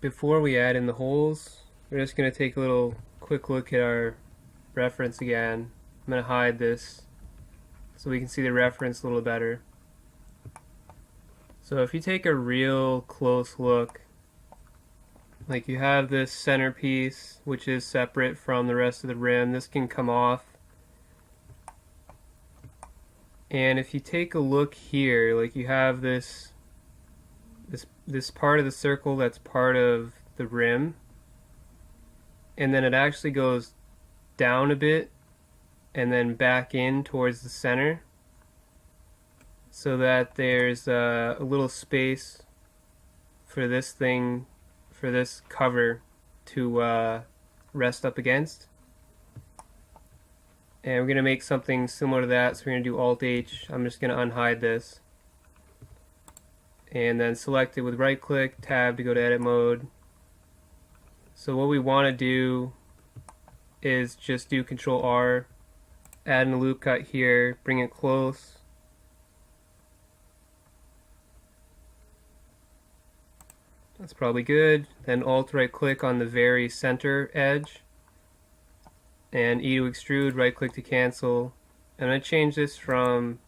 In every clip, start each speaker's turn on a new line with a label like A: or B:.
A: Before we add in the holes, we're just going to take a little quick look at our reference again. I'm going to hide this so we can see the reference a little better. So if you take a real close look, like you have this centerpiece which is separate from the rest of the rim, this can come off. And if you take a look here, like you have this part of the circle that's part of the rim, and then it actually goes down a bit and then back in towards the center, so that there's a little space for this thing, for this cover to rest up against. And we're going to make something similar to that, so we're going to do Alt-H. I'm just going to unhide this. And then select it with right click, tab to go to edit mode. So what we want to do is just do Control R, add in a loop cut here, bring it close. That's probably good. Then Alt right click on the very center edge, and E to extrude, right click to cancel. I'm going to change this from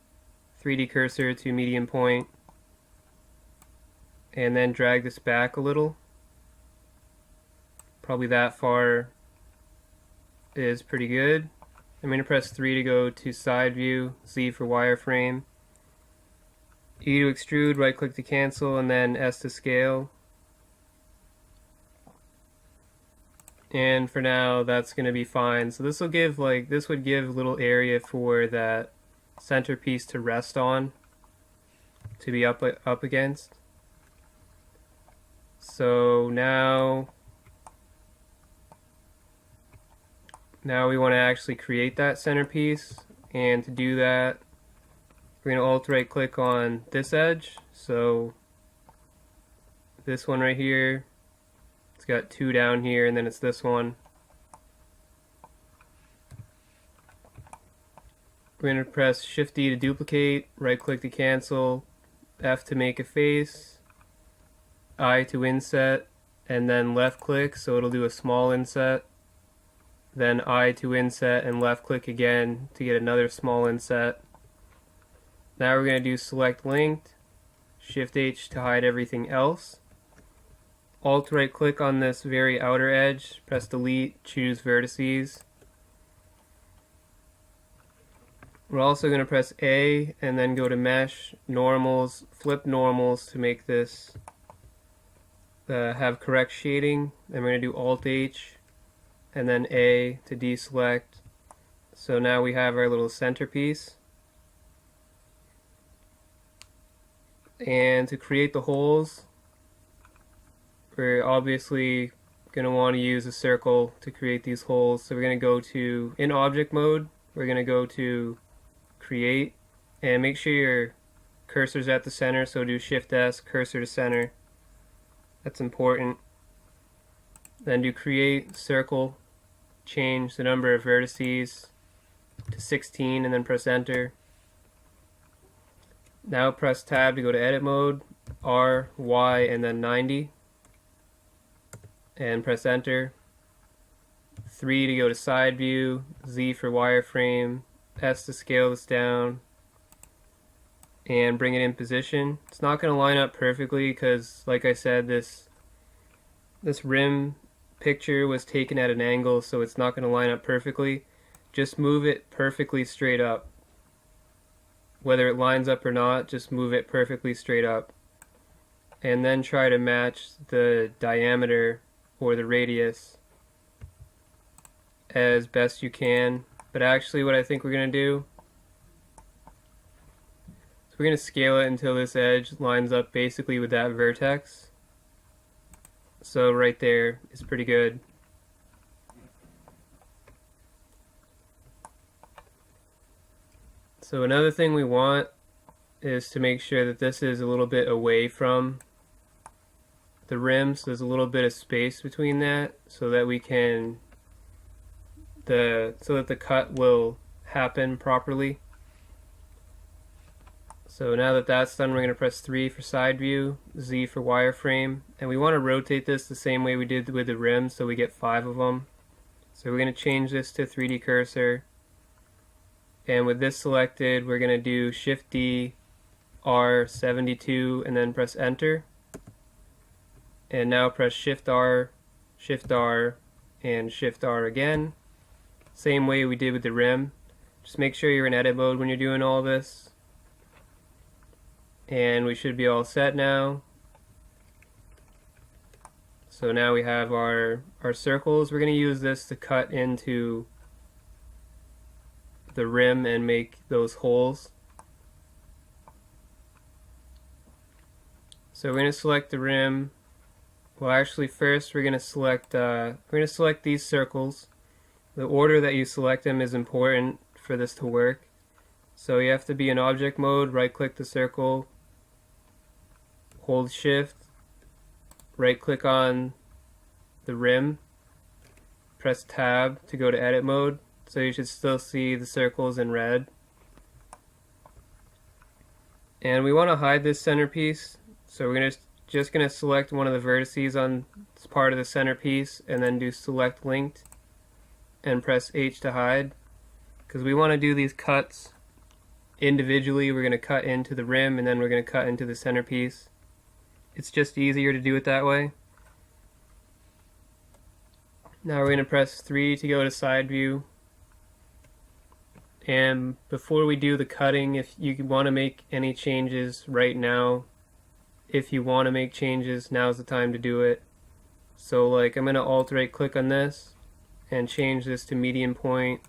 A: 3D cursor to medium point, and then drag this back a little. Probably that far is pretty good. I'm going to press 3 to go to side view, Z for wireframe, E to extrude, right click to cancel, and then S to scale. And for now, that's going to be fine. So this will give, this would give a little area for that centerpiece to rest on, to be up against. So now we want to actually create that centerpiece, and to do that, we're going to Alt right click on this edge. So this one right here, it's got two down here, and then it's this one. We're going to press Shift D to duplicate, right click to cancel, F to make a face, I to inset, and then left click, so it'll do a small inset. Then I to inset and left click again to get another small inset. Now we're going to do select linked, Shift H to hide everything else. Alt right click on this very outer edge, press delete, choose vertices. We're also going to press A and then go to mesh, normals, flip normals to make this have correct shading. Then we're going to do Alt H and then A to deselect. So now we have our little centerpiece. And to create the holes, we're obviously going to want to use a circle to create these holes. So we're going to go to, in object mode, we're going to go to create, and make sure your cursor's at the center, so do Shift S, cursor to center. That's important. Then do create, circle, change the number of vertices to 16, and then press enter. Now press tab to go to edit mode, R, Y, and then 90. And press enter. 3 to go to side view, Z for wireframe, S to scale this down, and bring it in position. It's not going to line up perfectly because, like I said, this rim picture was taken at an angle, so it's not going to line up perfectly. Just move it perfectly straight up. Whether it lines up or not, just move it perfectly straight up. And then try to match the diameter or the radius as best you can. But actually what I think we're going to do is we're going to scale it until this edge lines up basically with that vertex. So right there is pretty good. So another thing we want is to make sure that this is a little bit away from the rim, so there's a little bit of space between that, so that we can so that the cut will happen properly. So now that that's done, we're going to press 3 for side view, Z for wireframe, and we want to rotate this the same way we did with the rim so we get 5 of them. So we're going to change this to 3D cursor, and with this selected we're going to do Shift D, R72, and then press enter. And now press Shift R, and Shift R again. Same way we did with the rim. Just make sure you're in edit mode when you're doing all this. And we should be all set now. So now we have our circles. We're going to use this to cut into the rim and make those holes. So we're going to select the rim. Well, actually first we're going to select these circles. The order that you select them is important for this to work. So you have to be in object mode, right click the circle, hold shift, right click on the rim, press tab to go to edit mode. So you should still see the circles in red. And we want to hide this centerpiece. So we're just going to select one of the vertices on this part of the centerpiece and then do select linked and press H to hide. Because we want to do these cuts individually. We're going to cut into the rim and then we're going to cut into the centerpiece. It's just easier to do it that way. Now we're going to press 3 to go to side view. And before we do the cutting, if you want to make any changes right now, if you want to make changes, now's the time to do it. So like I'm going to alt right click on this and change this to median point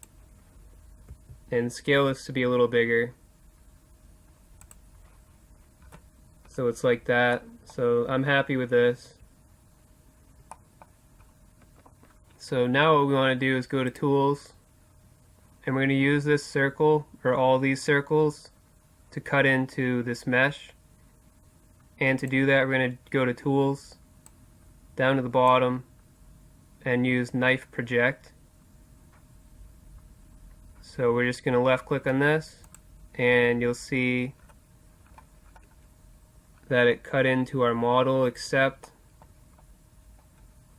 A: and scale this to be a little bigger. So it's like that. So I'm happy with this. So now what we want to do is go to tools, and we're going to use this circle, or all these circles, to cut into this mesh. And to do that we're going to go to tools, down to the bottom, and use knife project. So we're just going to left click on this and you'll see that it cut into our model, except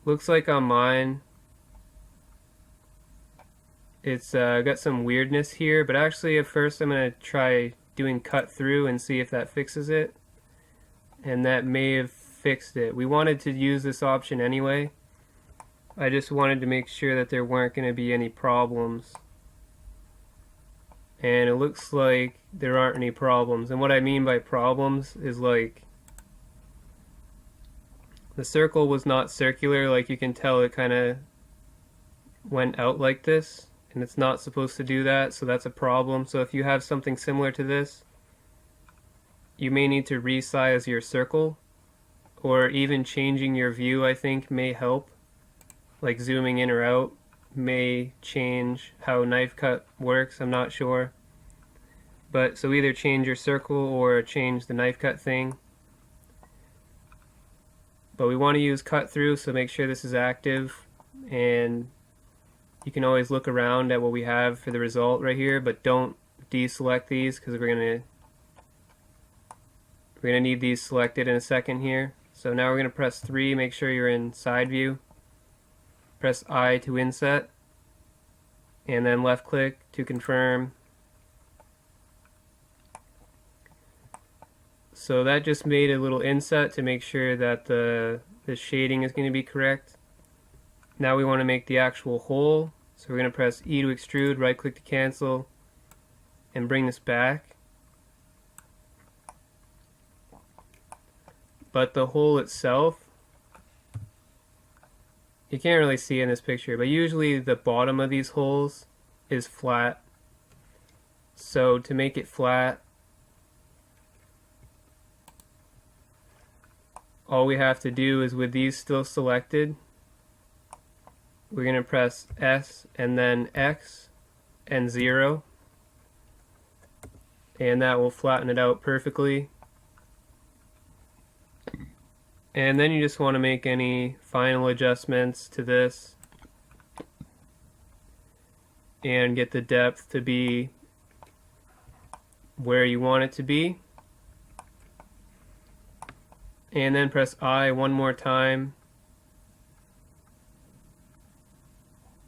A: looks like on mine it's got some weirdness here, but actually at first I'm going to try doing cut through and see if that fixes it, and that may have fixed it. We wanted to use this option anyway. I just wanted to make sure that there weren't going to be any problems, and it looks like there aren't any problems. And what I mean by problems is like the circle was not circular. Like you can tell it kind of went out like this, and it's not supposed to do that, so that's a problem. So if you have something similar to this, you may need to resize your circle, or even changing your view I think may help. Like zooming in or out may change how knife cut works, I'm not sure. But so either change your circle or change the knife cut thing. But we want to use cut through, so make sure this is active, and you can always look around at what we have for the result right here, but don't deselect these because we're gonna need these selected in a second here. So now we're gonna press 3, make sure you're in side view. Press I to inset, and then left click to confirm. So that just made a little inset to make sure that the shading is going to be correct. Now we want to make the actual hole, so we're going to press E to extrude, right click to cancel, and bring this back. But the hole itself, you can't really see in this picture, but usually the bottom of these holes is flat. So to make it flat, all we have to do is, with these still selected, we're going to press S and then X and 0, and that will flatten it out perfectly. And then you just want to make any final adjustments to this and get the depth to be where you want it to be. and then press I one more time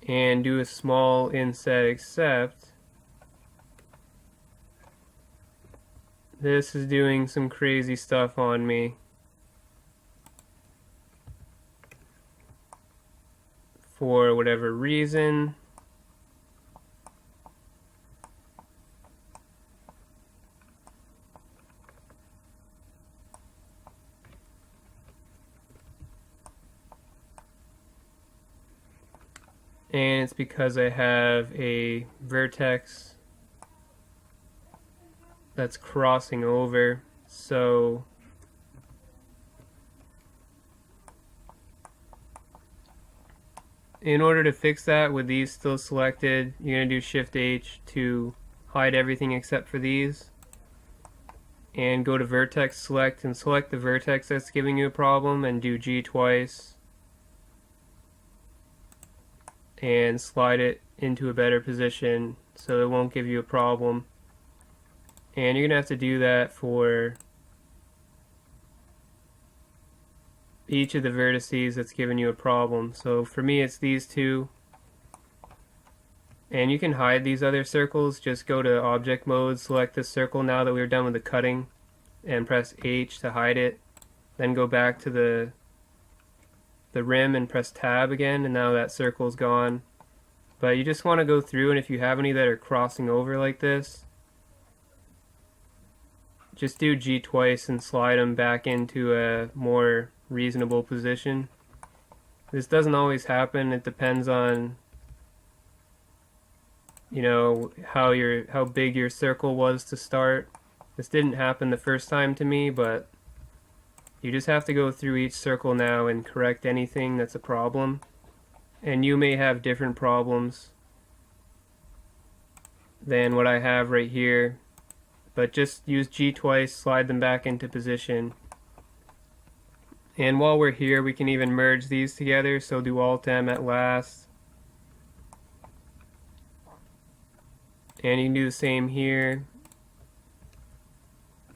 A: and do a small inset, except this is doing some crazy stuff on me for whatever reason. And it's because I have a vertex that's crossing over. So in order to fix that with these still selected, you're going to do Shift H to hide everything except for these, and go to vertex select and select the vertex that's giving you a problem, and do G twice and slide it into a better position so it won't give you a problem. And you're gonna have to do that for each of the vertices that's giving you a problem. So for me it's these two, and you can hide these other circles. Just go to object mode, select this circle now that we're done with the cutting, and press H to hide it. Then go back to the rim and press tab again, and now that circle's gone. But you just want to go through, and if you have any that are crossing over like this, just do G twice and slide them back into a more reasonable position. This doesn't always happen. It depends on, you know, how big your circle was to start. This didn't happen the first time to me, but you just have to go through each circle now and correct anything that's a problem. And you may have different problems than what I have right here, but just use G twice, slide them back into position. And while we're here, we can even merge these together, so do Alt M at last. And you can do the same here.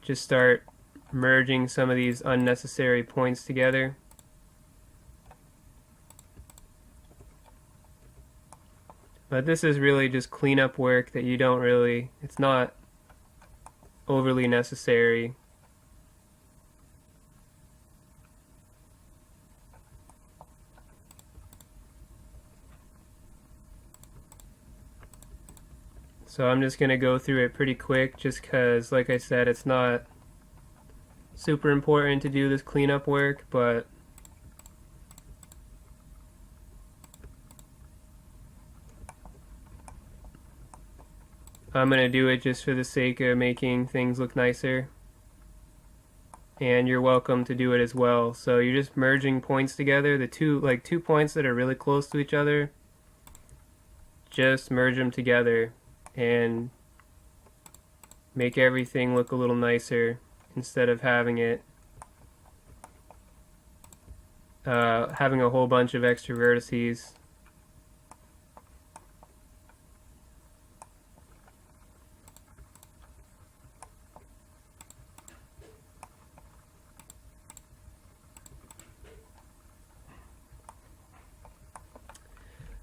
A: Just start merging some of these unnecessary points together. But this is really just cleanup work that you don't really, it's not overly necessary. So I'm just going to go through it pretty quick, just because, like I said, it's not super important to do this cleanup work, but I'm going to do it just for the sake of making things look nicer. And you're welcome to do it as well. So you're just merging points together, the two points that are really close to each other, just merge them together and make everything look a little nicer instead of having it having a whole bunch of extra vertices.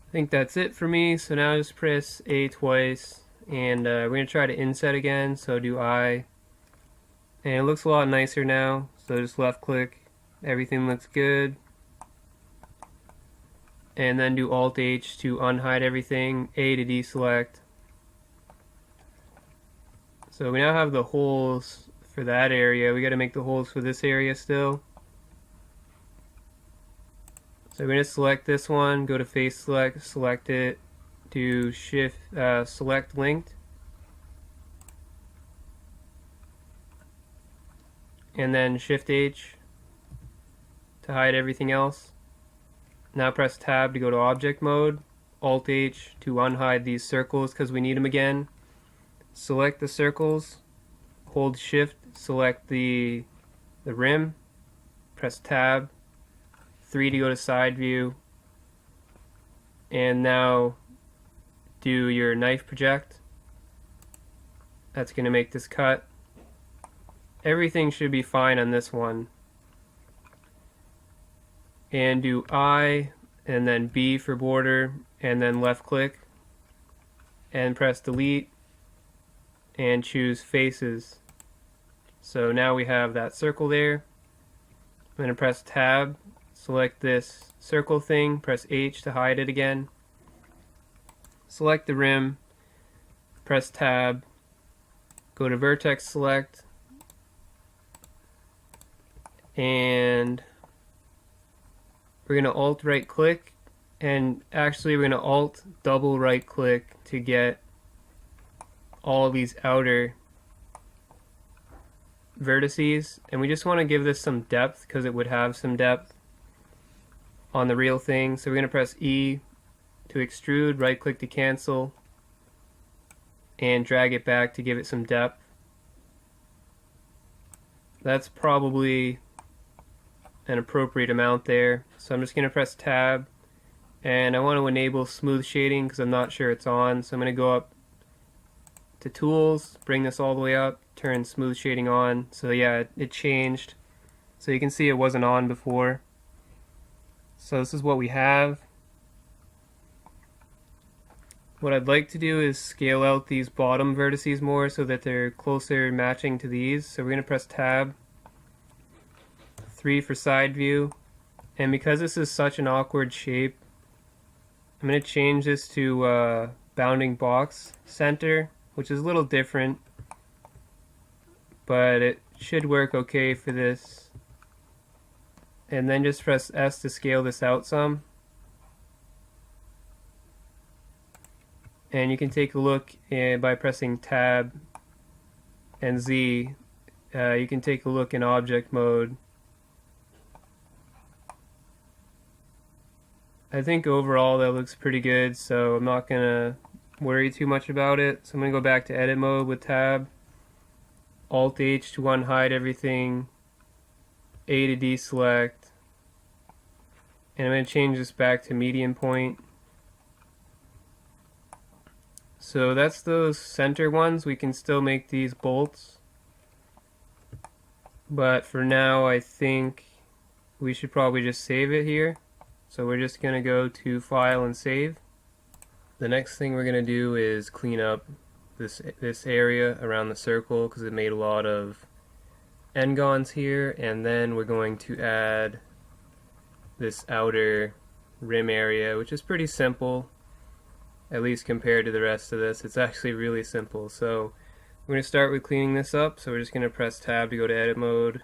A: I think that's it for me. So now just press A twice, and we're going to try to inset again, so do I. And it looks a lot nicer now, so just left click, everything looks good. And then do Alt H to unhide everything, A to deselect. So we now have the holes for that area. We got to make the holes for this area still. So we're going to select this one, go to face select, select it, do shift select linked, and then Shift H to hide everything else. Now press tab to go to object mode, Alt H to unhide these circles because we need them again. Select the circles, hold shift, select the rim, press tab, 3 to go to side view, and now do your knife project. That's going to make this cut. Everything should be fine on this one. and do I and then B for border, and then left click and press delete and choose faces. So now we have that circle there. I'm going to press tab, select this circle thing, press H to hide it again, select the rim, press tab, go to vertex select, and we're going to alt right click, and actually we're going to alt double right click to get all of these outer vertices, and we just want to give this some depth because it would have some depth on the real thing. So we're going to press E to extrude, right click to cancel, and drag it back to give it some depth. That's probably an appropriate amount there. So I'm just going to press tab, and I want to enable smooth shading because I'm not sure it's on. So I'm going to go up to tools, bring this all the way up, turn smooth shading on. So yeah, it changed. So you can see it wasn't on before. So this is what we have. What I'd like to do is scale out these bottom vertices more so that they're closer matching to these. So we're going to press tab, 3 for side view, and because this is such an awkward shape, I'm going to change this to bounding box center, which is a little different, but it should work okay for this. And then just press S to scale this out some. And you can take a look by pressing tab and Z. You can take a look in object mode. I think overall that looks pretty good, so I'm not gonna worry too much about it. So I'm gonna go back to edit mode with tab, Alt H to unhide everything, A to deselect, and I'm gonna change this back to median point. So that's those center ones. We can still make these bolts, but for now I think we should probably just save it here. So we're just going to go to File and Save. The next thing we're going to do is clean up this area around the circle because it made a lot of n-gons here, and then we're going to add this outer rim area, which is pretty simple, at least compared to the rest of this. It's actually really simple. So we're going to start with cleaning this up. So we're just going to press tab to go to edit mode.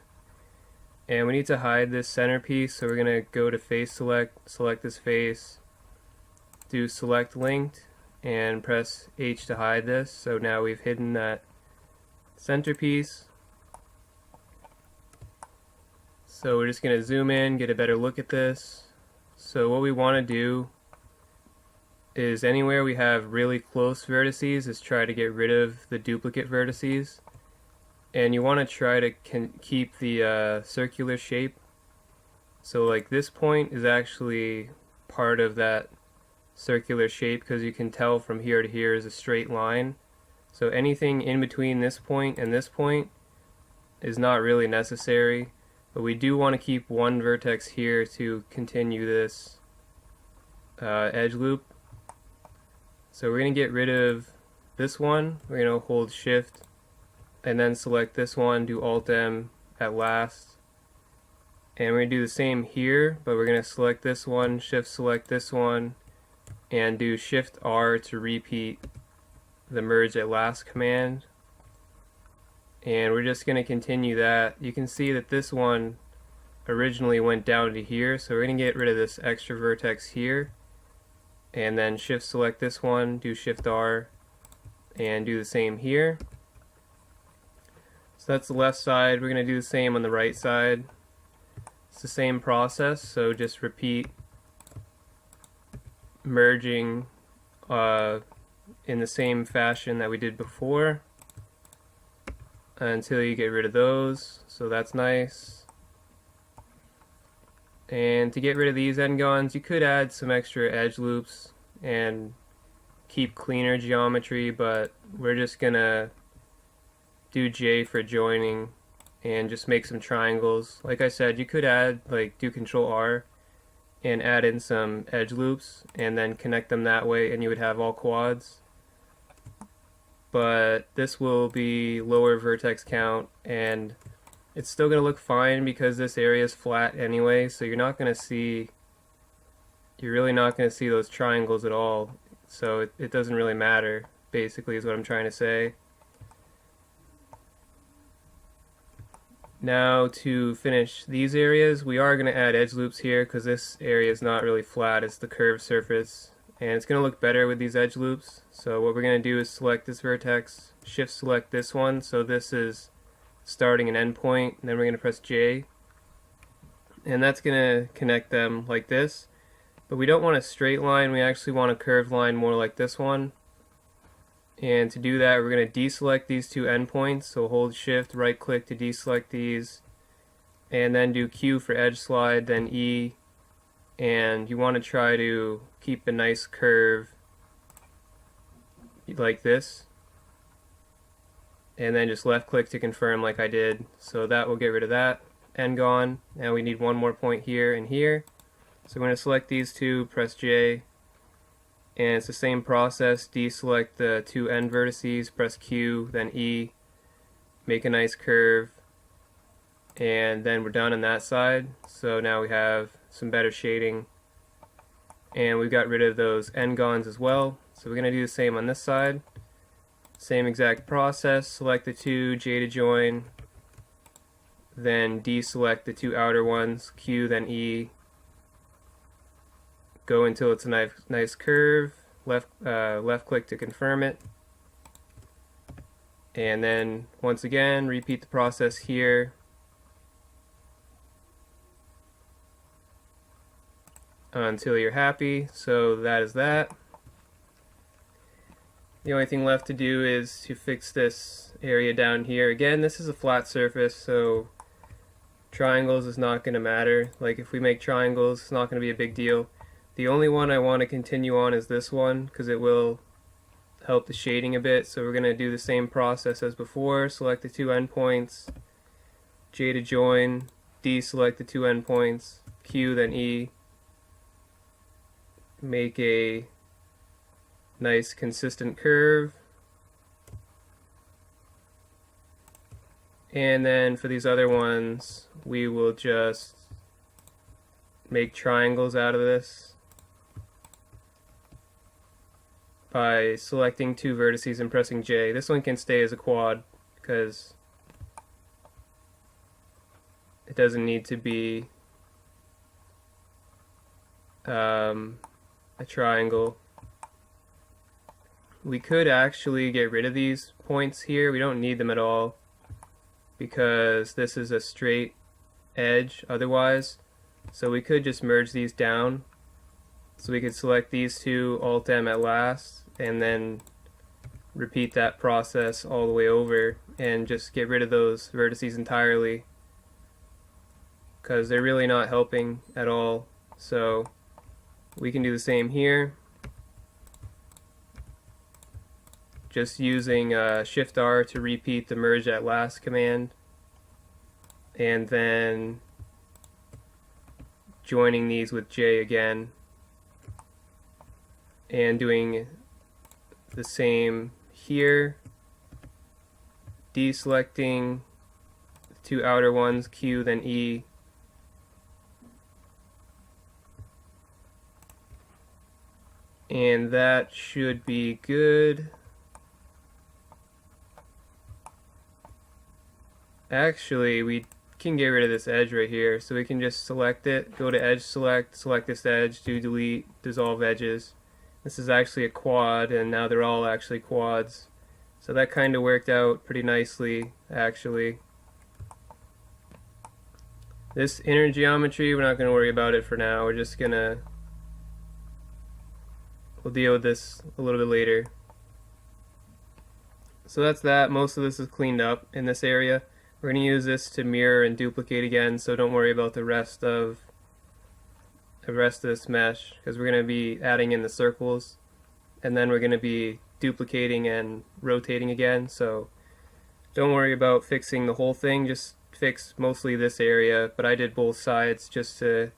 A: And we need to hide this centerpiece, so we're going to go to face select this face, do select linked, and press H to hide this. So now we've hidden that centerpiece. So we're just going to zoom in, get a better look at this. So what we want to do is anywhere we have really close vertices is try to get rid of the duplicate vertices. And you want to try to keep the circular shape. So like this point is actually part of that circular shape because you can tell from here to here is a straight line. So anything in between this point and this point is not really necessary. But we do want to keep one vertex here to continue this edge loop. So we're going to get rid of this one. We're going to hold shift and then select this one, do Alt M at last. And we're going to do the same here, but we're going to select this one, shift select this one, and do Shift R to repeat the merge at last command. And we're just going to continue that. You can see that this one originally went down to here, so we're going to get rid of this extra vertex here. And then shift select this one, do Shift R, and do the same here. So that's the left side. We're going to do the same on the right side. It's the same process, so just repeat merging in the same fashion that we did before until you get rid of those. So that's nice. And to get rid of these n-gons, you could add some extra edge loops and keep cleaner geometry, but we're just going to do J for joining and just make some triangles. Like I said, you could add, like, do Control R and add in some edge loops and then connect them that way, and you would have all quads. But this will be lower vertex count, and it's still going to look fine because this area is flat anyway, so you're really not going to see those triangles at all, so it doesn't really matter, basically, is what I'm trying to say. Now to finish these areas, we are going to add edge loops here because this area is not really flat, it's the curved surface, and it's going to look better with these edge loops. So what we're going to do is select this vertex, shift select this one, so this is starting and end point, and then we're going to press J, and that's going to connect them like this. But we don't want a straight line, we actually want a curved line more like this one. And to do that, we're going to deselect these two endpoints, so hold shift, right click to deselect these, and then do Q for edge slide, then E, and you want to try to keep a nice curve like this, and then just left click to confirm like I did. So that will get rid of that, end gone. Now we need one more point here and here, so we're going to select these two, press J, and it's the same process. Deselect the two end vertices, press Q, then E, make a nice curve, and then we're done on that side. So now we have some better shading, and we've got rid of those end gons as well. So we're going to do the same on this side. Same exact process. Select the two, J to join, then deselect the two outer ones, Q, then E. Go until it's a nice curve, left click to confirm it, and then once again repeat the process here until you're happy. So that is that. The only thing left to do is to fix this area down here. Again, this is a flat surface, so triangles is not going to matter. Like if we make triangles, it's not going to be a big deal. The only one I want to continue on is this one because it will help the shading a bit. So we're going to do the same process as before. Select the two endpoints, J to join, deselect the two endpoints, Q then E. Make a nice consistent curve. And then for these other ones, we will just make triangles out of this by selecting two vertices and pressing J. This one can stay as a quad because it doesn't need to be a triangle. We could actually get rid of these points here. We don't need them at all because this is a straight edge otherwise. So we could just merge these down. So we could select these two, Alt M at last, and then repeat that process all the way over and just get rid of those vertices entirely because they're really not helping at all. So we can do the same here, just using Shift R to repeat the merge at last command, and then joining these with J again and doing the same here, deselecting the two outer ones, Q then E, and that should be good. Actually, we can get rid of this edge right here, so we can just select it, go to edge select, select this edge, do delete, dissolve edges. This is actually a quad, and now they're all actually quads. So that kind of worked out pretty nicely, actually. This inner geometry, we're not going to worry about it for now. We're just going to, we'll deal with this a little bit later. So that's that. Most of this is cleaned up in this area. We're going to use this to mirror and duplicate again, so don't worry about the rest of this mesh, because we're going to be adding in the circles, and then we're going to be duplicating and rotating again. So don't worry about fixing the whole thing, just fix mostly this area, but I did both sides just to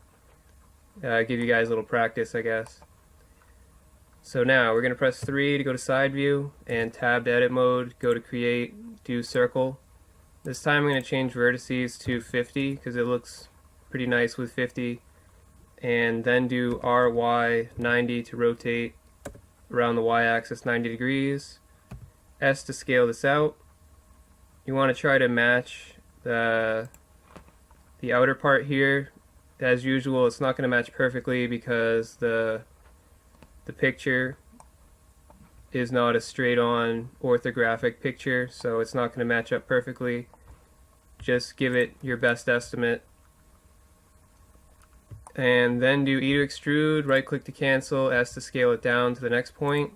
A: give you guys a little practice, I guess. So now we're going to press 3 to go to side view, and tab to edit mode, go to create, do circle. This time I'm going to change vertices to 50 because it looks pretty nice with 50, and then do RY 90 to rotate around the y-axis 90 degrees, S to scale this out. You want to try to match the outer part here. As usual, it's not going to match perfectly because the picture is not a straight-on orthographic picture, so it's not going to match up perfectly. Just give it your best estimate. And then do E to extrude, right click to cancel, S to scale it down to the next point.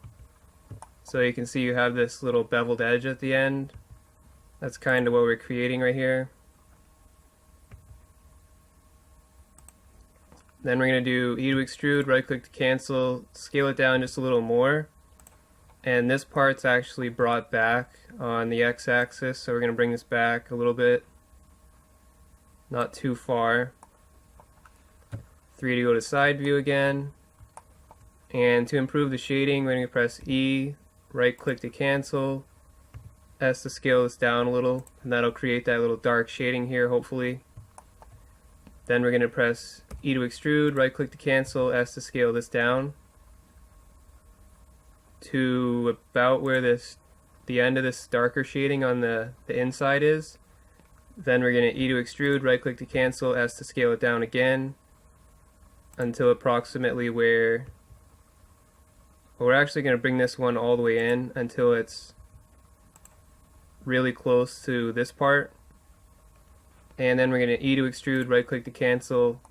A: So you can see you have this little beveled edge at the end. That's kind of what we're creating right here. Then we're going to do E to extrude, right click to cancel, scale it down just a little more. And this part's actually brought back on the x-axis, so we're going to bring this back a little bit. Not too far. 3 to go to side view again. And to improve the shading, we're going to press E, right click to cancel, S to scale this down a little, and that'll create that little dark shading here, hopefully. Then we're going to press E to extrude, right click to cancel, S to scale this down to about where the end of this darker shading on the inside is. Then we're going to E to extrude, right click to cancel, S to scale it down again until approximately where, well, we're actually going to bring this one all the way in until it's really close to this part. And then we're going to E to extrude, right click to cancel,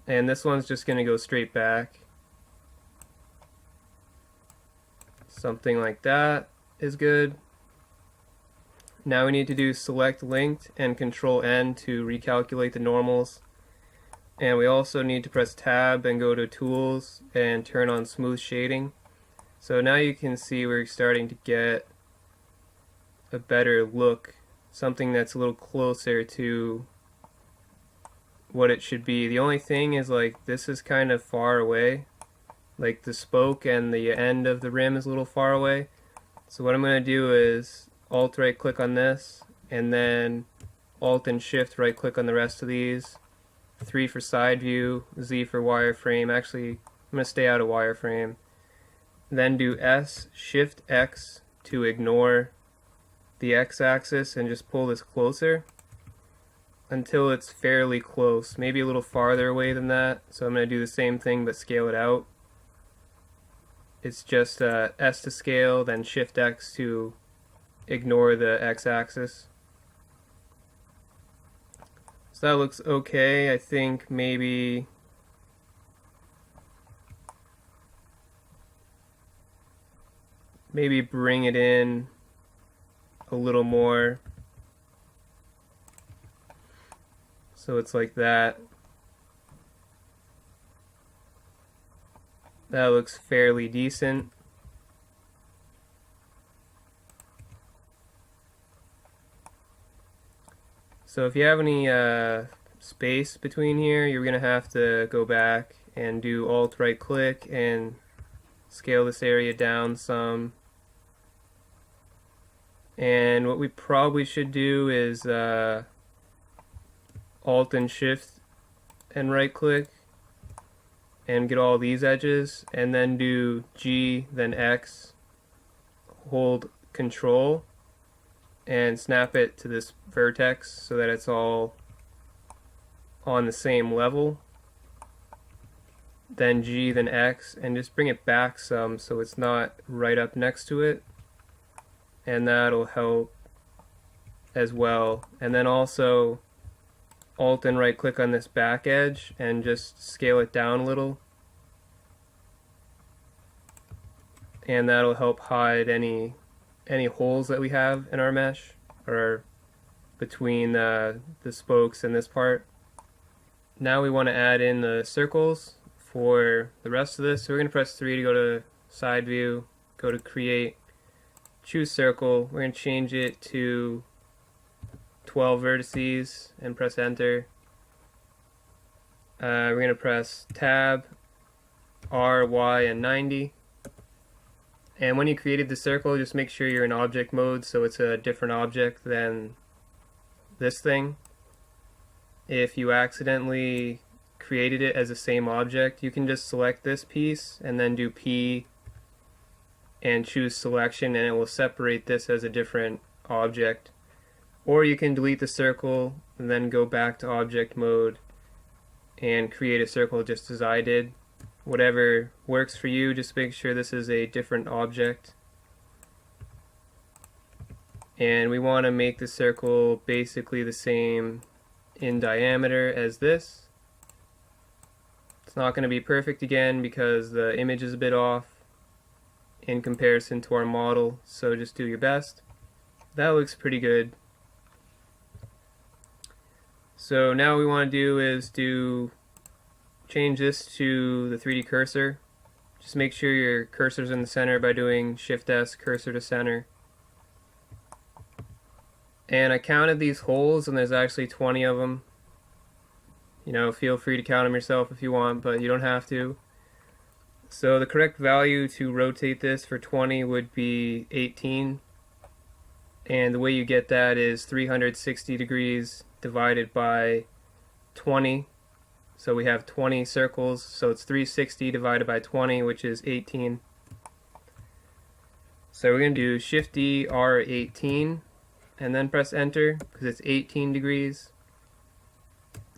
A: and this one's just going to go straight back. Something like that is good. Now we need to do select linked and control N to recalculate the normals. And we also need to press tab and go to tools and turn on smooth shading. So now you can see we're starting to get a better look, something that's a little closer to what it should be. The only thing is, like, this is kind of far away. Like, the spoke and the end of the rim is a little far away. So what I'm going to do is Alt right click on this, and then Alt and Shift right click on the rest of these. 3 for side view, Z for wireframe. Actually, I'm going to stay out of wireframe. Then do S, Shift X to ignore the x-axis and just pull this closer until it's fairly close, maybe a little farther away than that. So I'm going to do the same thing but scale it out. It's just S to scale, then Shift X to ignore the x-axis. So that looks okay. I think maybe bring it in a little more so it's like that. That looks fairly decent. So if you have any space between here, you're gonna have to go back and do Alt right click and scale this area down some. And what we probably should do is Alt and Shift and right click and get all these edges, and then do G, then X, hold Control, and snap it to this vertex so that it's all on the same level. Then G, then X, and just bring it back some so it's not right up next to it. And that'll help as well. And then also Alt and right click on this back edge and just scale it down a little, and that'll help hide any holes that we have in our mesh or between the spokes and this part. Now we want to add in the circles for the rest of this. So we're going to press 3 to go to side view, go to create, choose circle. We're going to change it to 12 vertices and press enter. We're going to press Tab, R, Y, and 90. And when you created the circle, just make sure you're in object mode so it's a different object than this thing. If you accidentally created it as the same object, you can just select this piece and then do P and choose selection, and it will separate this as a different object. Or you can delete the circle and then go back to object mode and create a circle just as I did. Whatever works for you, just make sure this is a different object. And we want to make the circle basically the same in diameter as this. It's not going to be perfect again because the image is a bit off in comparison to our model, so just do your best. That looks pretty good. So now what we want to do is change this to the 3D cursor. Just make sure your cursor's in the center by doing Shift S, cursor to center. And I counted these holes, and there's actually 20 of them. You know, feel free to count them yourself if you want, but you don't have to. So the correct value to rotate this for 20 would be 18. And the way you get that is 360 degrees divided by 20. So we have 20 circles, so it's 360 divided by 20, which is 18. So we're going to do Shift D, R18, and then press enter because it's 18 degrees.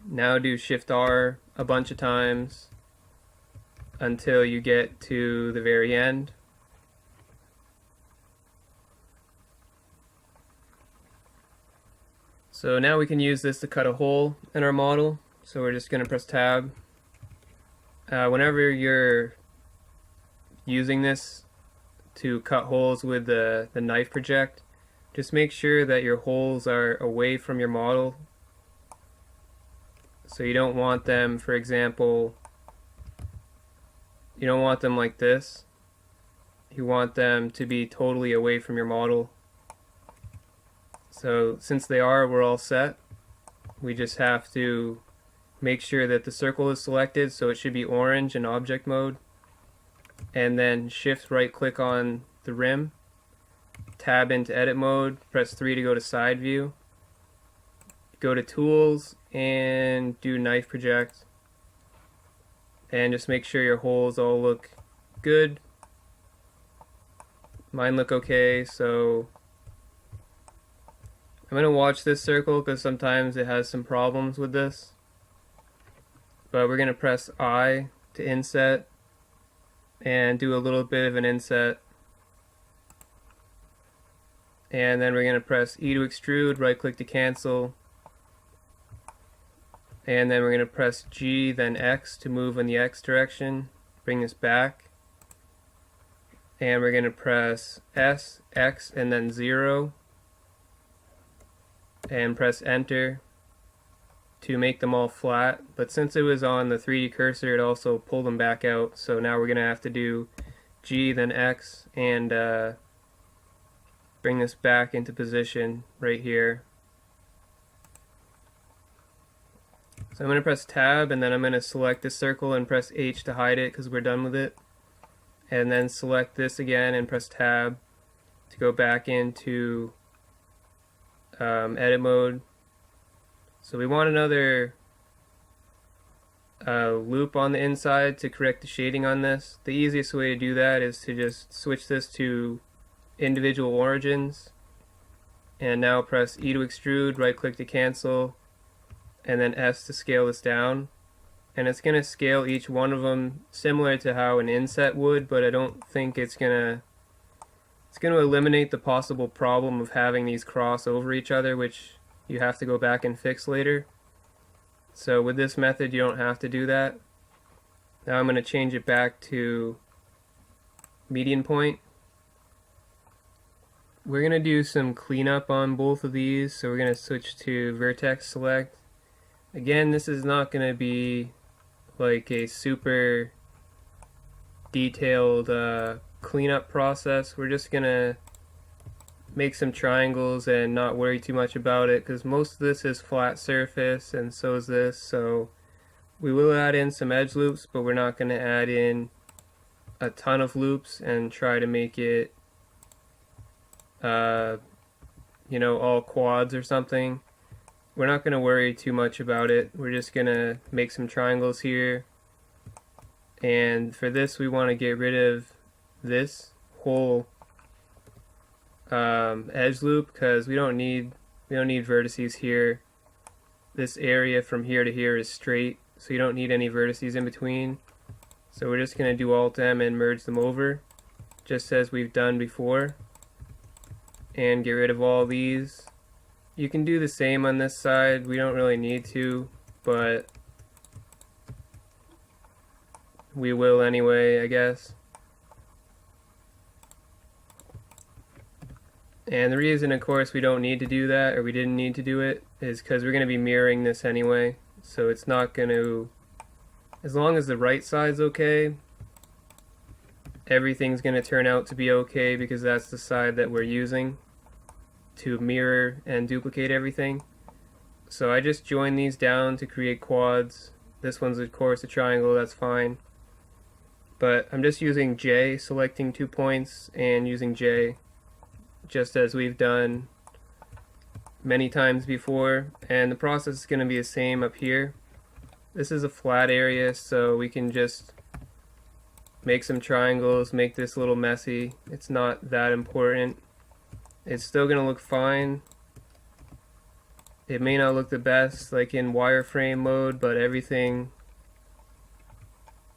A: Now do Shift R a bunch of times until you get to the very end. So now we can use this to cut a hole in our model. So we're just going to press Tab. Whenever you're using this to cut holes with the knife project, just make sure that your holes are away from your model. So you don't want them, for example, you don't want them like this. You want them to be totally away from your model. So since they are, we're all set. We just have to make sure that the circle is selected, so it should be orange in object mode. And then Shift right click on the rim, tab into edit mode, press 3 to go to side view. Go to tools and do knife project. And just make sure your holes all look good. Mine look okay, so I'm going to watch this circle because sometimes it has some problems with this. But we're going to press I to inset and do a little bit of an inset. And then we're going to press E to extrude, right click to cancel. And then we're going to press G, then X to move in the X direction. Bring this back. And we're going to press S, X, and then 0. And press enter to make them all flat. But since it was on the 3D cursor, it also pulled them back out. So now we're going to have to do G, then X, and bring this back into position right here. So I'm going to press tab, and then I'm going to select the circle and press H to hide it because we're done with it. And then select this again and press tab to go back into edit mode. So we want another loop on the inside to correct the shading on this. The easiest way to do that is to just switch this to individual origins, and now press E to extrude, right click to cancel, and then S to scale this down. And it's going to scale each one of them similar to how an inset would, but I don't think it's going to eliminate the possible problem of having these cross over each other, which you have to go back and fix later. So with this method you don't have to do that. Now I'm going to change it back to median point. We're going to do some cleanup on both of these, so we're going to switch to vertex select. Again, this is not going to be like a super detailed cleanup process. We're just going to make some triangles and not worry too much about it because most of this is flat surface and so is this, so We will add in some edge loops, but we're not going to add in a ton of loops and try to make it you know, all quads or something. We're not going to worry too much about it. We're just going to make some triangles here. And for this, we want to get rid of this whole edge loop because we don't need vertices here. This area from here to here is straight, so you don't need any vertices in between. So we're just going to do Alt M and merge them over, just as we've done before, and get rid of all these. You can do the same on this side. We don't really need to, but we will anyway, I guess. And the reason, of course, we don't need to do that, or we didn't need to do it, is because we're going to be mirroring this anyway. So it's not going to, as long as the right side's okay, everything's going to turn out to be okay because that's the side that we're using to mirror and duplicate everything. So I just join these down to create quads. This one's of course a triangle, that's fine. But I'm just using J, selecting 2 points and using J, just as we've done many times before, and the process is going to be the same up here. This is a flat area, so we can just make some triangles, make this a little messy. It's not that important. It's still going to look fine. It may not look the best like in wireframe mode, but everything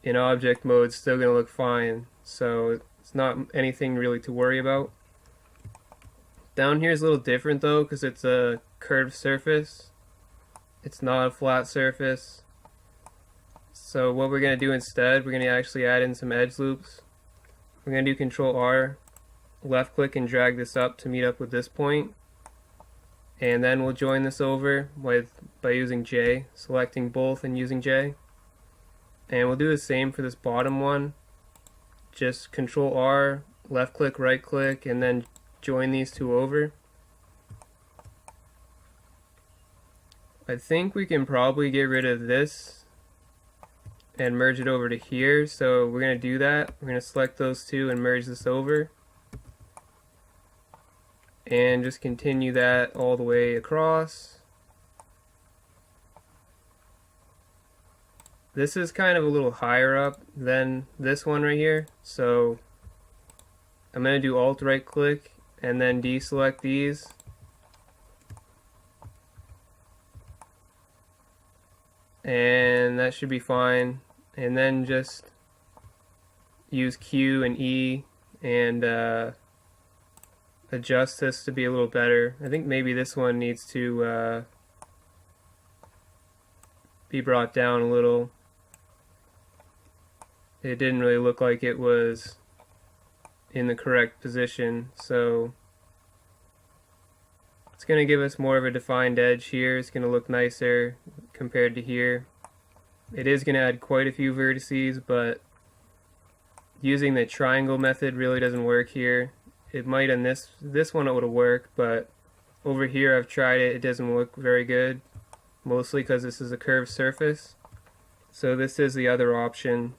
A: in object mode is still going to look fine, so it's not anything really to worry about. Down here is a little different though because it's a curved surface. It's not a flat surface. So what we're going to do instead, we're going to actually add in some edge loops. We're going to do Control R, left click and drag this up to meet up with this point. And then we'll join this over by using J, selecting both and using J. And we'll do the same for this bottom one. Just Control R, left click, right click, and then join these two over. I think we can probably get rid of this and merge it over to here, so we're going to do that. We're going to select those two and merge this over, and just continue that all the way across. This is kind of a little higher up than this one right here, so I'm going to do Alt right click and then deselect these. And that should be fine. And then just use Q and E and adjust this to be a little better. I think maybe this one needs to be brought down a little. It didn't really look like it was in the correct position, so it's going to give us more of a defined edge here. It's going to look nicer compared to here. It is going to add quite a few vertices, but using the triangle method really doesn't work here. It might on this one it would work, but over here I've tried it, it doesn't look very good, mostly because this is a curved surface. So this is the other option,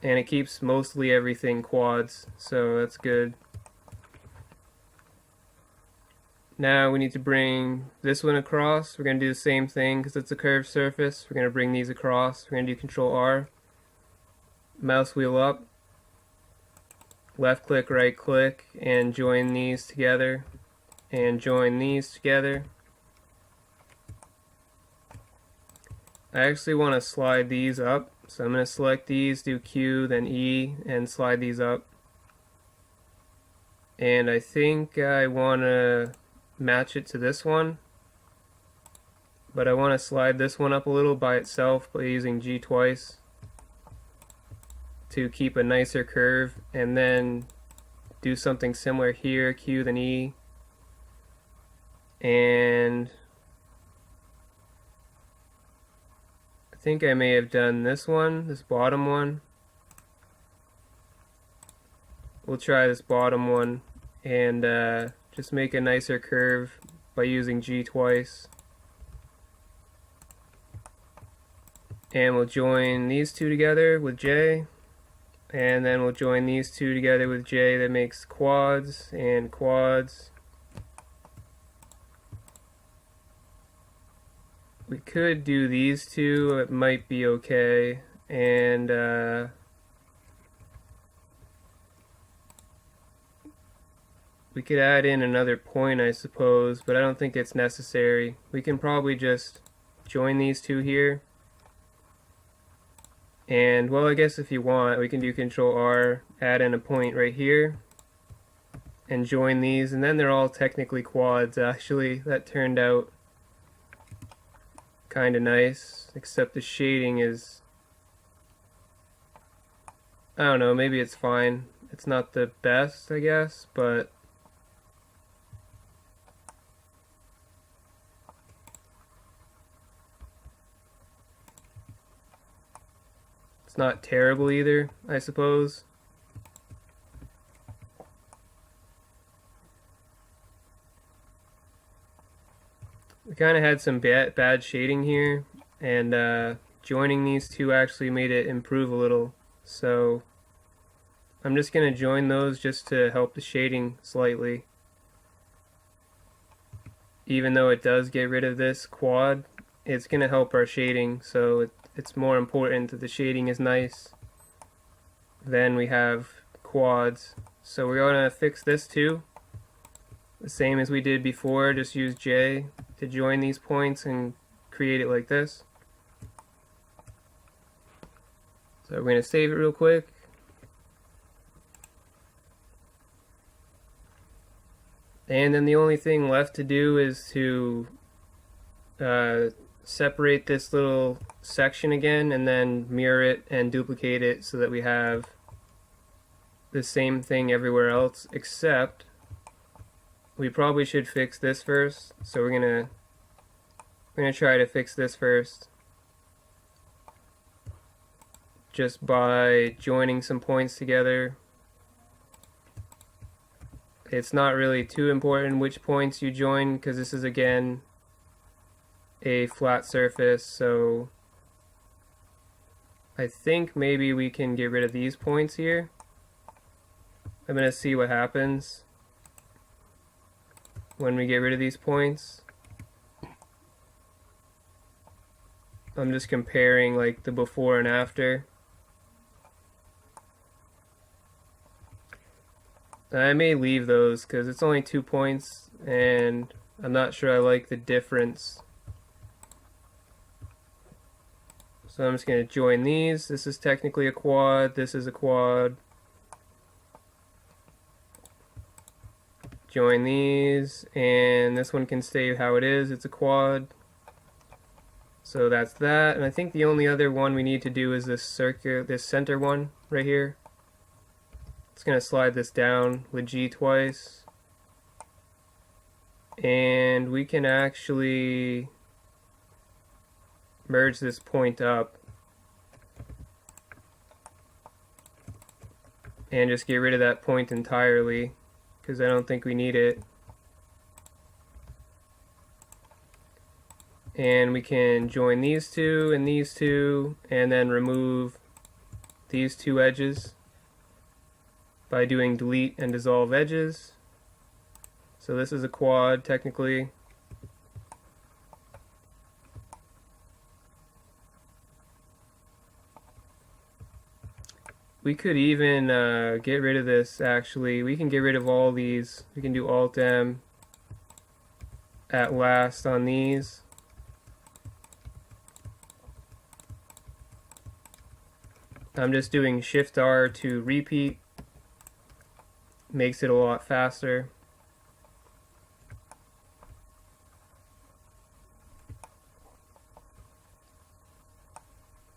A: and it keeps mostly everything quads, so that's good. Now we need to bring this one across. We're going to do the same thing because it's a curved surface. We're going to bring these across. We're going to do Control R, mouse wheel up, left click, right click, and join these together, and join these together. I actually want to slide these up, so I'm going to select these, do Q, then E, and slide these up. And I think I want to match it to this one, but I want to slide this one up a little by itself by using G twice to keep a nicer curve, and then do something similar here, Q then E, and I think I may have done this one, this bottom one. We'll try this bottom one and just make a nicer curve by using G twice. And we'll join these two together with J, and then we'll join these two together with J. That makes quads and quads. We could do these two, it might be okay, and we could add in another point, I suppose, but I don't think it's necessary. We can probably just join these two here. And, well, I guess if you want, we can do Control R, add in a point right here, and join these, and then they're all technically quads, actually. That turned out kind of nice, except the shading is, I don't know, maybe it's fine. It's not the best, I guess, but it's not terrible either, I suppose. We kind of had some bad shading here, and joining these two actually made it improve a little. So I'm just going to join those just to help the shading slightly. Even though it does get rid of this quad, it's going to help our shading, so it's more important that the shading is nice. Then we have quads. So we're going to fix this too. The same as we did before, just use J to join these points and create it like this. So we're going to save it real quick. And then the only thing left to do is to separate this little section again and then mirror it and duplicate it so that we have the same thing everywhere else, except we probably should fix this first. So we're gonna try to fix this first, just by joining some points together. It's not really too important which points you join, because this is again a flat surface, so I think maybe we can get rid of these points here. I'm gonna see what happens when we get rid of these points. I'm just comparing like the before and after. I may leave those because it's only 2 points and I'm not sure I like the difference. So I'm just going to join these. This is technically a quad, this is a quad. Join these, and this one can stay how it is, it's a quad. So that's that, and I think the only other one we need to do is this center one right here. It's going to slide this down with G twice. And we can actually merge this point up and just get rid of that point entirely, because I don't think we need it. And we can join these two, and then remove these two edges by doing delete and dissolve edges. So this is a quad technically. We could even get rid of this actually. We can get rid of all these. We can do Alt M at last on these. I'm just doing Shift R to repeat. Makes it a lot faster.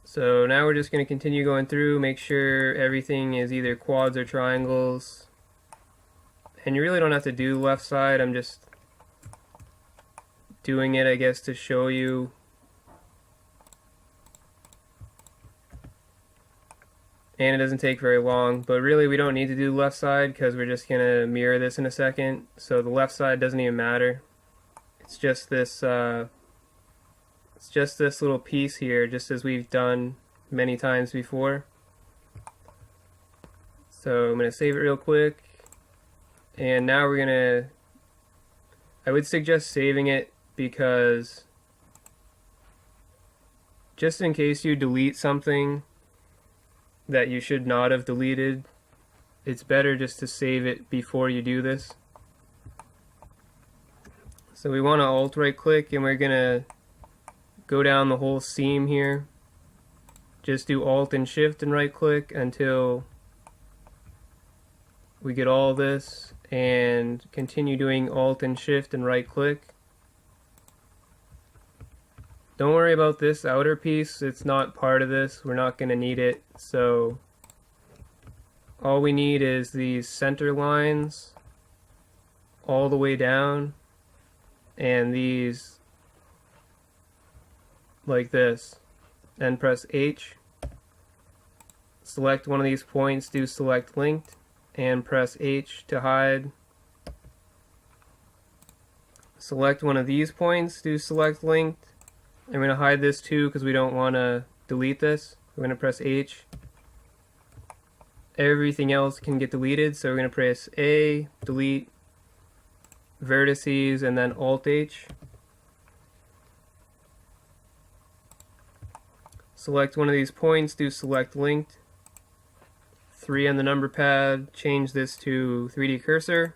A: So now we're just going to continue going through, make sure everything is either quads or triangles. And you really don't have to do left side, I'm just doing it, I guess, to show you. And it doesn't take very long, but really we don't need to do left side because we're just going to mirror this in a second. So the left side doesn't even matter. It's just this It's just this little piece here, just as we've done many times before. So I'm going to save it real quick. And now we're going to, I would suggest saving it because just in case you delete something that you should not have deleted, it's better just to save it before you do this. So we want to alt right click and we're going to go down the whole seam here. Just do alt and shift and right click until we get all this, and continue doing alt and shift and right click. Don't worry about this outer piece, it's not part of this, we're not going to need it. So all we need is these center lines all the way down, and these like this, and press H. Select one of these points, do select linked, and press H to hide. Select one of these points, do select linked. I'm going to hide this too because we don't want to delete this. We're going to press H. Everything else can get deleted, so we're going to press A, delete, vertices, and then Alt H. Select one of these points, do select linked. 3 on the number pad, change this to 3D cursor.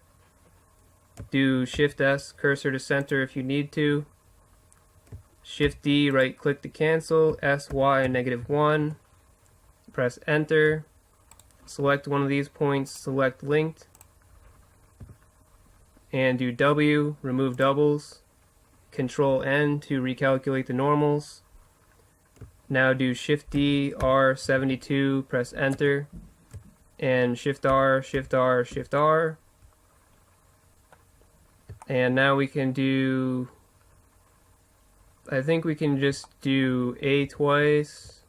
A: Do Shift S, cursor to center if you need to. Shift D, right click to cancel, SY -1. Press enter. Select one of these points, select linked. And do W, remove doubles. Control N to recalculate the normals. Now do Shift D, R72, press enter. And Shift R, Shift R, Shift R. And now we can do, I think we can just do A twice,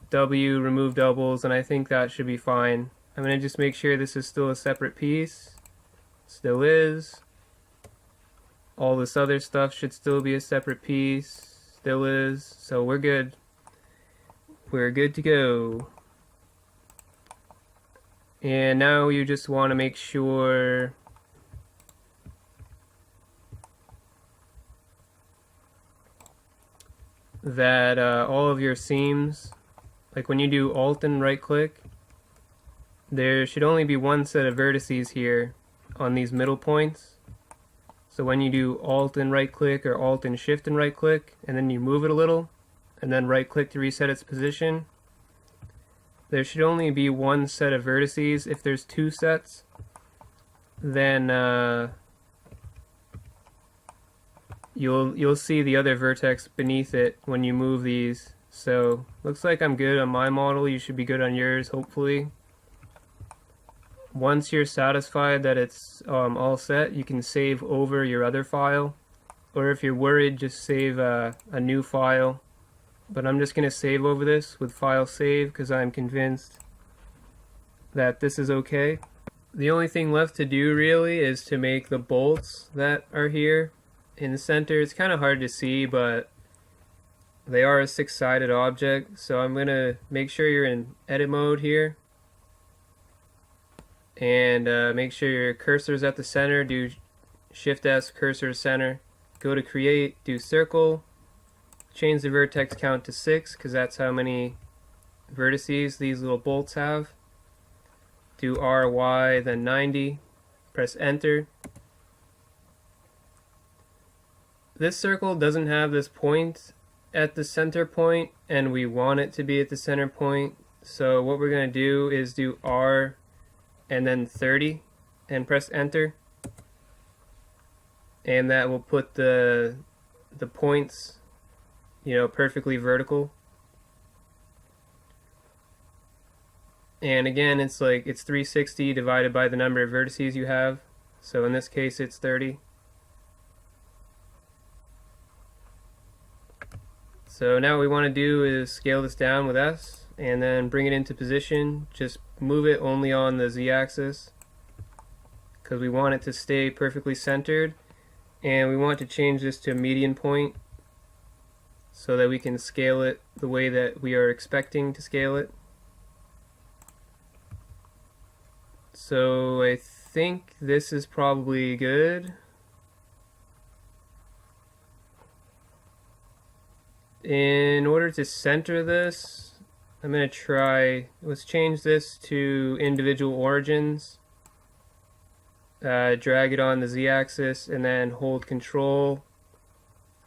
A: W, remove doubles, and I think that should be fine. I'm going to just make sure this is still a separate piece. Still is. All this other stuff should still be a separate piece. Still is. So we're good. We're good to go. And now you just want to make sure that all of your seams, like when you do Alt and right click, there should only be one set of vertices here on these middle points. So when you do Alt and right click, or Alt and shift and right click, and then you move it a little, and then right click to reset its position, there should only be one set of vertices. If there's two sets, then you'll see the other vertex beneath it when you move these. So looks like I'm good on my model. You should be good on yours, hopefully. Once you're satisfied that it's all set, you can save over your other file, or if you're worried, just save a new file. But I'm just going to save over this with file save because I'm convinced that this is okay. The only thing left to do really is to make the bolts that are here in the center. It's kind of hard to see, but they are a 6-sided object, so I'm going to make sure you're in edit mode here, and make sure your cursor's at the center. Do Shift S, cursor to center, go to create, do circle, change the vertex count to 6 because that's how many vertices these little bolts have. Do RY, then 90, press enter. This circle doesn't have this point at the center point, and we want it to be at the center point. So what we're going to do is do R and then 30 and press enter. And that will put the points, you know, perfectly vertical. And again, it's 360 divided by the number of vertices you have. So in this case, it's 30. So now what we want to do is scale this down with S and then bring it into position. Just move it only on the Z-axis because we want it to stay perfectly centered, and we want to change this to a median point. so that we can scale it the way that we are expecting to scale it. So I think this is probably good. In order to center this, I'm going to try, let's change this to individual origins. Drag it on the z-axis and then hold control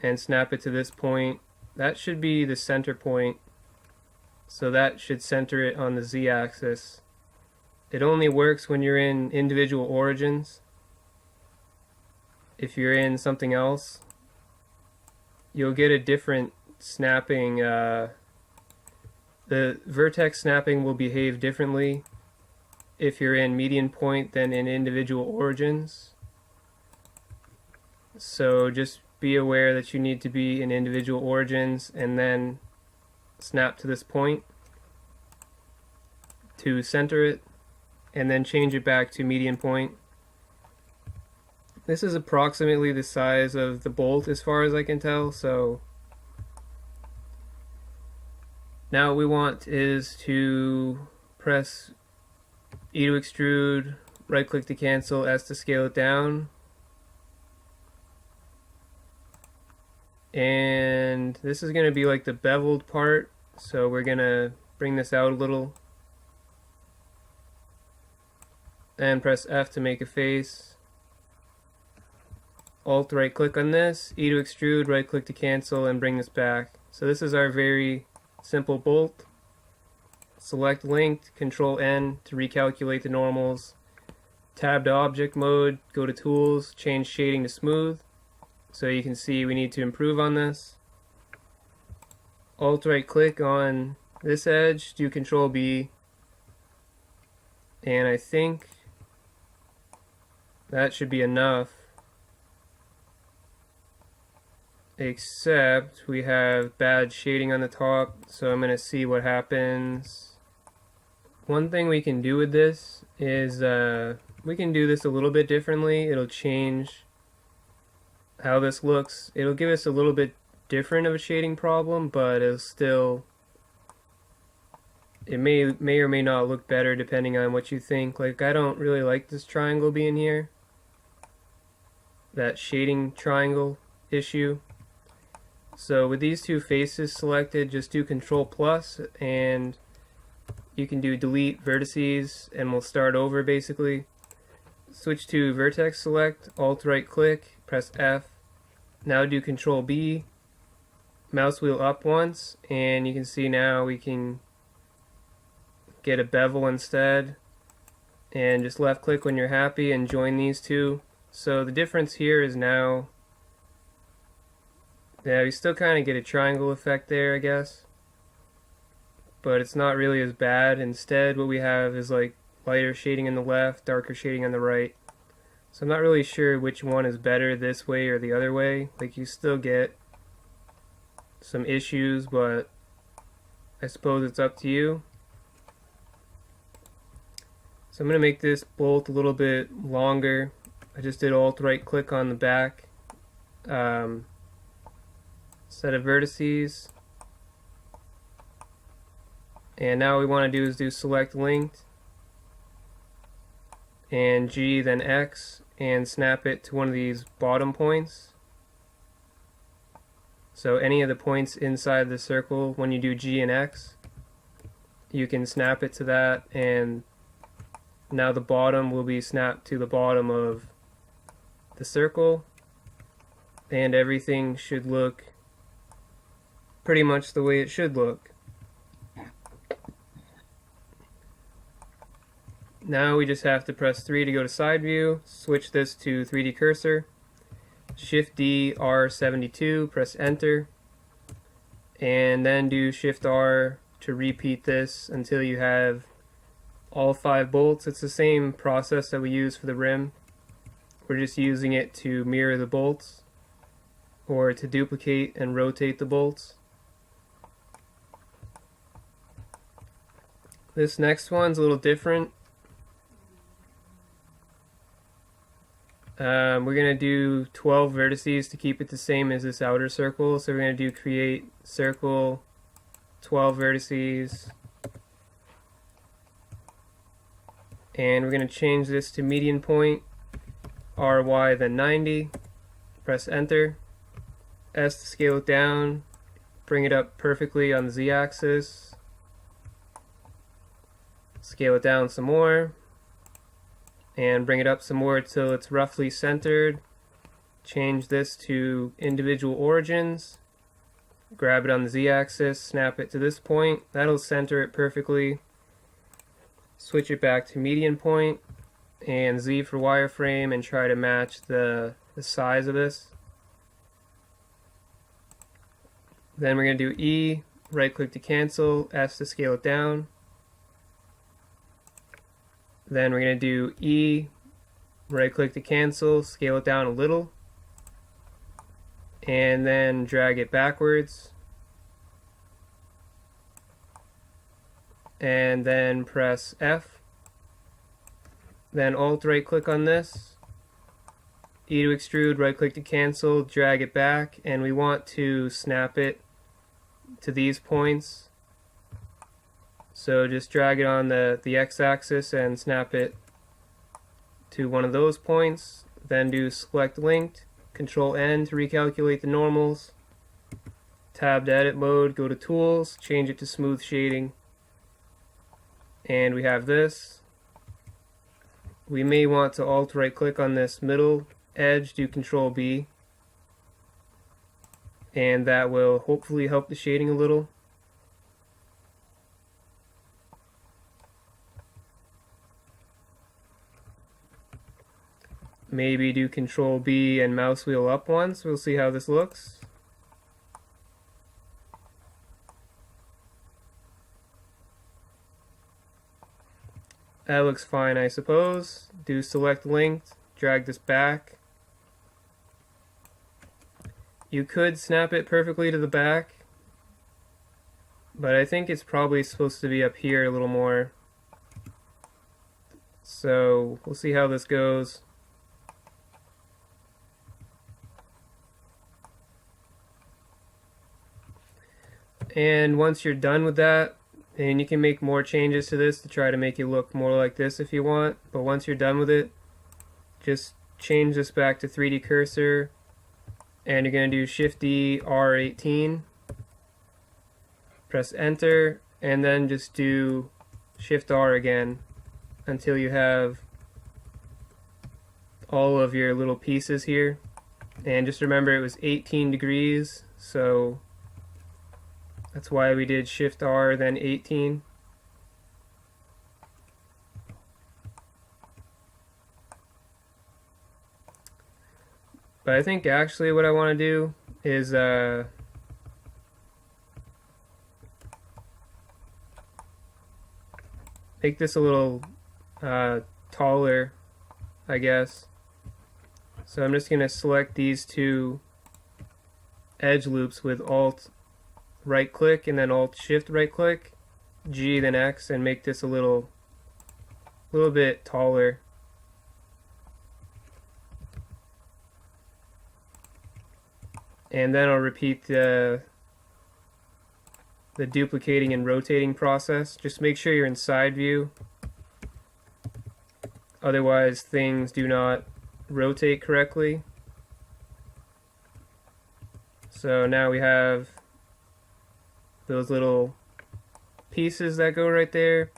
A: and snap it to this point. That should be the center point, so that should center it on the z-axis. It only works when you're in individual origins. If you're in something else, you'll get a different snapping. The vertex snapping will behave differently if you're in median point than in individual origins. So just be aware that you need to be in individual origins and then snap to this point to center it, and then change it back to median point. This is approximately the size of the bolt as far as I can tell, so now what we want is to press E to extrude, right click to cancel, S to scale it down. And this is going to be like the beveled part, so we're going to bring this out a little. And press F to make a face. Alt right click on this, E to extrude, right click to cancel, and bring this back. So this is our very simple bolt. Select linked, Control N to recalculate the normals. Tab to object mode, go to tools, change shading to smooth. So you can see we need to improve on this. Alt right click on this edge, do Control B. And I think that should be enough. Except we have bad shading on the top, so I'm going to see what happens. One thing we can do with this is we can do this a little bit differently. It'll change how this looks. It'll give us a little bit different of a shading problem, but it'll still, it may or may not look better depending on what you think. Like, I don't really like this triangle being here, that shading triangle issue. So with these two faces selected, just do Control plus, and you can do delete vertices, and we'll start over basically. Switch to vertex select, Alt right click, press F. Now do Control B, mouse wheel up once, and you can see now we can get a bevel instead. And just left click when you're happy and join these two. So the difference here is now, yeah, we still kind of get a triangle effect there, I guess. But it's not really as bad. Instead, what we have is like lighter shading on the left, darker shading on the right. So I'm not really sure which one is better, this way or the other way. Like, you still get some issues, but I suppose it's up to you. So I'm going to make this bolt a little bit longer. I just did Alt right click on the back. Set of vertices. And now what we want to do is do select linked and G then X and snap it to one of these bottom points. So any of the points inside the circle, when you do G and X, you can snap it to that, and now the bottom will be snapped to the bottom of the circle, and everything should look pretty much the way it should look. Now we just have to press 3 to go to side view, switch this to 3D cursor, Shift D, R72, press enter, and then do Shift R to repeat this until you have all 5 bolts. It's the same process that we use for the rim. We're just using it to mirror the bolts or to duplicate and rotate the bolts. This next one's a little different. We're going to do 12 vertices to keep it the same as this outer circle. So we're going to do create circle 12 vertices. And we're going to change this to median point, RY then 90. Press enter. S to scale it down. Bring it up perfectly on the z-axis. Scale it down some more. And bring it up some more till it's roughly centered. Change this to individual origins. Grab it on the z-axis, snap it to this point. That'll center it perfectly. Switch it back to median point and Z for wireframe and try to match the size of this. Then we're going to do E, right click to cancel, S to scale it down. Then we're going to do E, right click to cancel, scale it down a little. And then drag it backwards. And then press F. Then Alt right click on this. E to extrude, right click to cancel, drag it back, and we want to snap it to these points. So just drag it on the x-axis and snap it to one of those points. Then do select linked, Control N to recalculate the normals. Tab to edit mode, go to tools, change it to smooth shading. And we have this. We may want to alt right click on this middle edge, do Control B. And that will hopefully help the shading a little. Maybe do Control B and mouse wheel up once. We'll see how this looks. That looks fine, I suppose. Do select linked, drag this back. You could snap it perfectly to the back, but I think it's probably supposed to be up here a little more. So we'll see how this goes. And once you're done with that, and you can make more changes to this to try to make it look more like this if you want, but once you're done with it, just change this back to 3D cursor, and you're going to do Shift D R18, press enter, and then just do Shift R again until you have all of your little pieces here. And just remember it was 18 degrees, so that's why we did Shift R then 18. But I think actually what I want to do is make this a little taller, I guess. So I'm just going to select these two edge loops with Alt right click and then Alt Shift right click, G then X, and make this a little bit taller. And then I'll repeat the duplicating and rotating process. Just make sure you're in side view, otherwise things do not rotate correctly. So now we have those little pieces that go right there.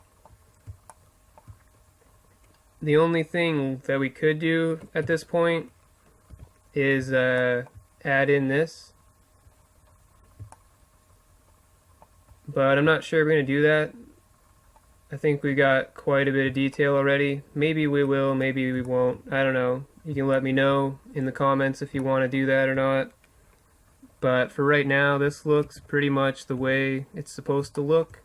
A: The only thing that we could do at this point is add in this, but I'm not sure we're going to do that. I think we got quite a bit of detail already. Maybe we will, maybe we won't. I don't know. You can let me know in the comments if you want to do that or not. But for right now, this looks pretty much the way it's supposed to look.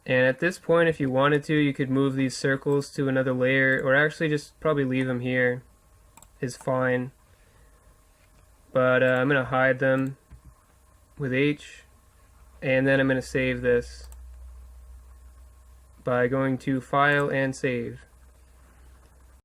A: And at this point, if you wanted to, you could move these circles to another layer, or actually just probably leave them here is fine. But I'm going to hide them with H, and then I'm going to save this. by going to File and Save.